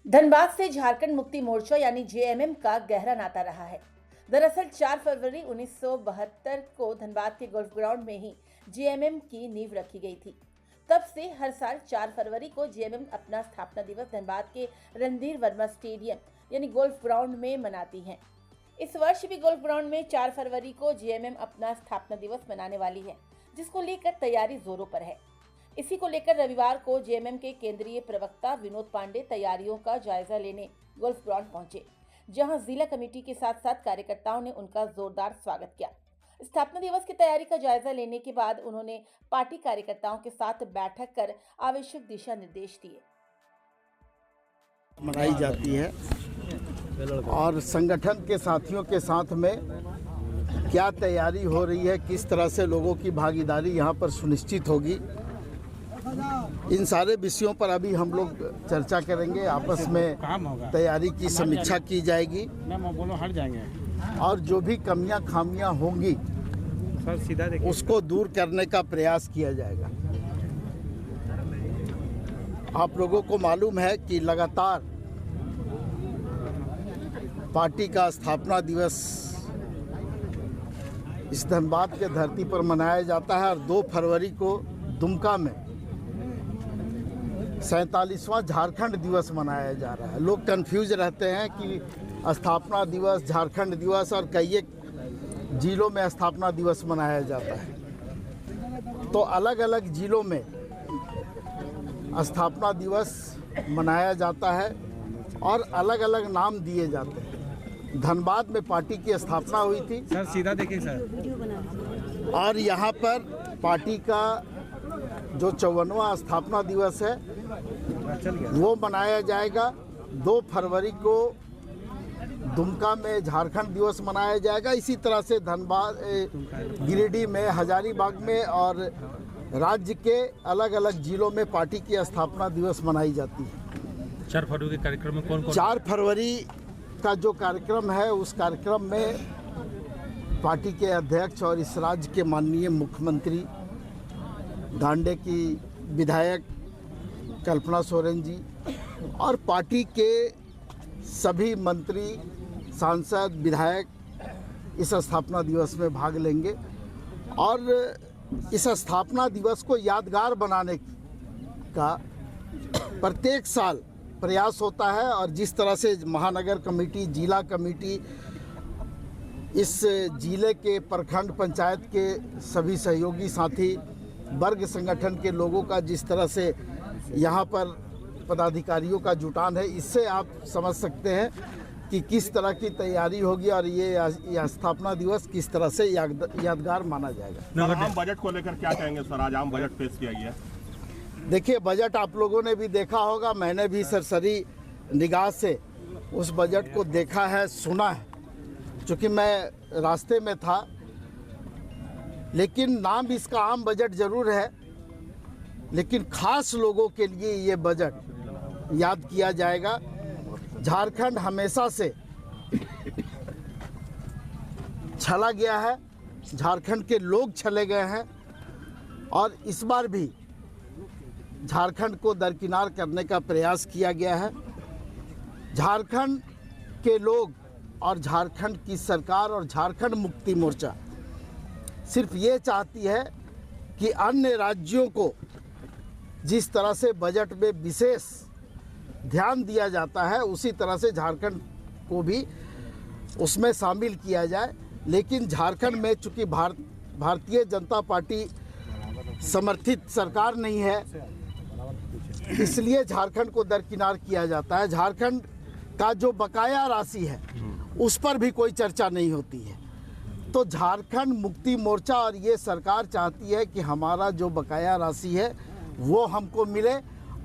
धनबाद से झारखंड मुक्ति मोर्चा यानी जेएमएम का गहरा नाता रहा है। दरअसल 4 फरवरी 1972 को धनबाद के गोल्फ ग्राउंड में ही जेएमएम की नींव रखी गई थी। तब से हर साल 4 फरवरी को जेएमएम अपना स्थापना दिवस धनबाद के रणधीर वर्मा स्टेडियम यानी गोल्फ ग्राउंड में मनाती है। इस वर्ष भी गोल्फ ग्राउंड में 4 फरवरी को जेएमएम अपना स्थापना दिवस मनाने वाली है, जिसको लेकर तैयारी जोरों पर है। इसी को लेकर रविवार को जेएमएम के केंद्रीय प्रवक्ता विनोद पांडे तैयारियों का जायजा लेने गोल्फ ग्राउंड पहुंचे, जहां जिला कमेटी के साथ साथ कार्यकर्ताओं ने उनका जोरदार स्वागत किया। स्थापना दिवस की तैयारी का जायजा लेने के बाद उन्होंने पार्टी कार्यकर्ताओं के साथ बैठक कर आवश्यक दिशा निर्देश दिए। मनाई जाती है और संगठन के साथियों के साथ में क्या तैयारी हो रही है, किस तरह से लोगों की भागीदारी यहाँ पर सुनिश्चित होगी, इन सारे विषयों पर अभी हम लोग चर्चा करेंगे। आपस में तैयारी की समीक्षा की जाएगी और जो भी कमियां खामियां होंगी उसको दूर करने का प्रयास किया जाएगा। आप लोगों को मालूम है कि लगातार पार्टी का स्थापना दिवस इस धनबाद के धरती पर मनाया जाता है और 2 फरवरी को दुमका में 47वां झारखंड दिवस मनाया जा रहा है। लोग कंफ्यूज रहते हैं कि स्थापना दिवस, झारखंड दिवस और कई एक जिलों में स्थापना दिवस मनाया जाता है, तो अलग अलग जिलों में स्थापना दिवस मनाया जाता है और अलग अलग नाम दिए जाते हैं। धनबाद में पार्टी की स्थापना हुई थी सर, सीधा देखिए सर, और यहाँ पर पार्टी का जो 54वां स्थापना दिवस है वो मनाया जाएगा। 2 फरवरी को दुमका में झारखंड दिवस मनाया जाएगा। इसी तरह से धनबाद, गिरिडीह में, हजारीबाग में और राज्य के अलग अलग जिलों में पार्टी की स्थापना दिवस मनाई जाती है। 4 फरवरी के कार्यक्रम में कौन 4 फरवरी का जो कार्यक्रम है उस कार्यक्रम में पार्टी के अध्यक्ष और इस राज्य के माननीय मुख्यमंत्री, धांडे की विधायक कल्पना सोरेन जी और पार्टी के सभी मंत्री, सांसद, विधायक इस स्थापना दिवस में भाग लेंगे और इस स्थापना दिवस को यादगार बनाने का प्रत्येक साल प्रयास होता है। और जिस तरह से महानगर कमेटी, जिला कमेटी, इस जिले के प्रखंड पंचायत के सभी सहयोगी साथी, वर्ग संगठन के लोगों का जिस तरह से यहाँ पर पदाधिकारियों का जुटान है, इससे आप समझ सकते हैं कि किस तरह की तैयारी होगी और ये स्थापना दिवस किस तरह से यादगार माना जाएगा। आम बजट को लेकर क्या कहेंगे सर? आज आम बजट पेश किया गया। देखिए, बजट आप लोगों ने भी देखा होगा, मैंने भी सरसरी निगाह से उस बजट को देखा है, सुना है, चूँकि मैं रास्ते में था। लेकिन नाम इसका आम बजट जरूर है, लेकिन खास लोगों के लिए ये बजट याद किया जाएगा। झारखंड हमेशा से छला गया है, झारखंड के लोग छले गए हैं और इस बार भी झारखंड को दरकिनार करने का प्रयास किया गया है। झारखंड के लोग और झारखंड की सरकार और झारखंड मुक्ति मोर्चा सिर्फ ये चाहती है कि अन्य राज्यों को जिस तरह से बजट में विशेष ध्यान दिया जाता है उसी तरह से झारखंड को भी उसमें शामिल किया जाए। लेकिन झारखंड में चूंकि भारतीय जनता पार्टी समर्थित सरकार नहीं है, इसलिए झारखंड को दरकिनार किया जाता है। झारखंड का जो बकाया राशि है उस पर भी कोई चर्चा नहीं होती है। तो झारखंड मुक्ति मोर्चा और ये सरकार चाहती है कि हमारा जो बकाया राशि है वो हमको मिले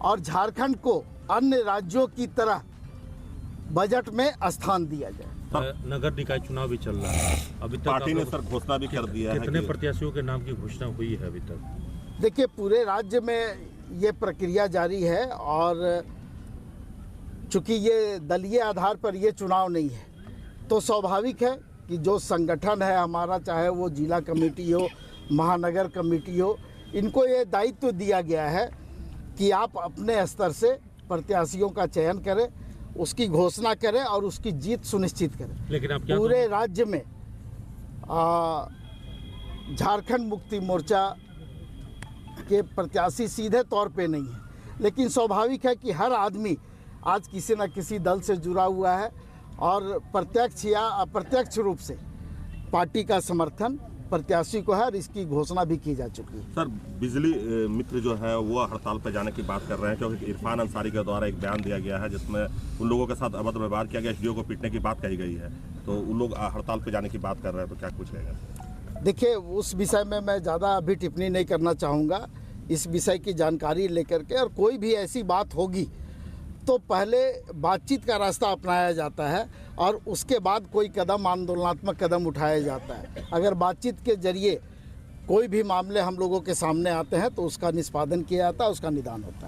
और झारखंड को अन्य राज्यों की तरह बजट में स्थान दिया जाए। नगर निकाय चुनाव भी चल रहा है, अभी तक पार्टी ने सर घोषणा भी कर दिया है। कितने प्रत्याशियों के नाम की घोषणा हुई है अभी तक? देखिए, पूरे राज्य में ये प्रक्रिया जारी है और चूंकि ये दलीय आधार पर ये चुनाव नहीं है, तो स्वाभाविक है कि जो संगठन है हमारा, चाहे वो जिला कमेटी हो, महानगर कमेटी हो, इनको ये दायित्व दिया गया है कि आप अपने स्तर से प्रत्याशियों का चयन करें। उसकी घोषणा करें और उसकी जीत सुनिश्चित करें। लेकिन आप क्या पूरे राज्य में झारखंड मुक्ति मोर्चा के प्रत्याशी सीधे तौर पे नहीं है, लेकिन स्वाभाविक है कि हर आदमी आज किसी न किसी दल से जुड़ा हुआ है और प्रत्यक्ष या अप्रत्यक्ष रूप से पार्टी का समर्थन प्रत्याशी को है और इसकी घोषणा भी की जा चुकी है। सर, बिजली मित्र जो है वो हड़ताल पर जाने की बात कर रहे हैं, क्योंकि इरफान अंसारी के द्वारा एक बयान दिया गया है जिसमें उन लोगों के साथ अभद्र व्यवहार किया गया, एसडीओ को पीटने की बात कही गई है, तो उन लोग हड़ताल पर जाने की बात कर रहे हैं, तो क्या कुछ कहेगा? देखिए, उस विषय में मैं ज़्यादा अभी टिप्पणी नहीं करना चाहूँगा। इस विषय की जानकारी लेकर के, और कोई भी ऐसी बात होगी तो पहले बातचीत का रास्ता अपनाया जाता है और उसके बाद कोई कदम, आंदोलनात्मक कदम उठाया जाता है। अगर बातचीत के जरिए कोई भी मामले हम लोगों के सामने आते हैं तो उसका निष्पादन किया जाता है, उसका निदान होता है।